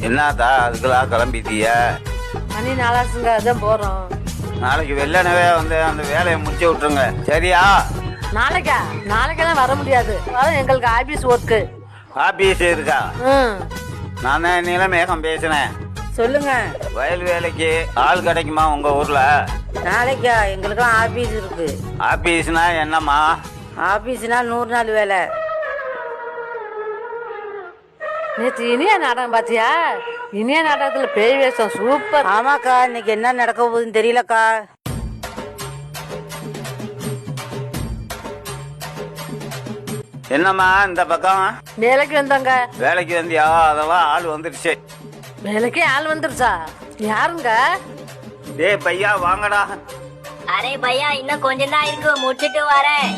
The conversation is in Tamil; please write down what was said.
என்னத்தா அதுக்கெல்லாம் கிளம்பிட்டிய? மணி நாளாச்சுங்க, அதான் போறோம். நாளைக்கு வெள்ளனவே வந்து அந்த வேலையை முடிச்சு விட்டுருங்க, சரியா? நாளைக்கெல்லாம் வர முடியாது. எங்களுக்கு ஆபீஸ் ஒர்க்கு. ஆபீஸ் இருக்கா? நான் தான் நிலமேகம் பேசுனேன். சொல்லுங்க. வயல் வேலைக்கு ஆள் கிடைக்குமா உங்க ஊர்ல? நாளைக்கா? எங்களுக்கெல்லாம் ஆபீஸ் இருக்கு. ஆபீஸ்னா என்னம்மா? ஆபீஸ்னா 100 நாள் வேலை. நேற்று இனிய நாடகம் பாத்தியா? இனிய நாடகத்துல பேய் வேஷம் சூப்பர். ஆமாக்கா, இன்னைக்கு என்ன நடக்க போகுதுன்னு தெரியலக்கா. என்னம்மா இந்த பக்கம்? வேலைக்கு வந்தாங்க. வேலைக்கு வந்தியா? அதெல்லாம் ஆள் வந்துருச்சு. வேலைக்கே ஆள் வந்துருச்சா? யாருங்க? டேய் பையா வாங்கடா. அரே பையா, இன்னும் கொஞ்சம் தான் இருக்கு, முடிச்சிட்டு வரேன்.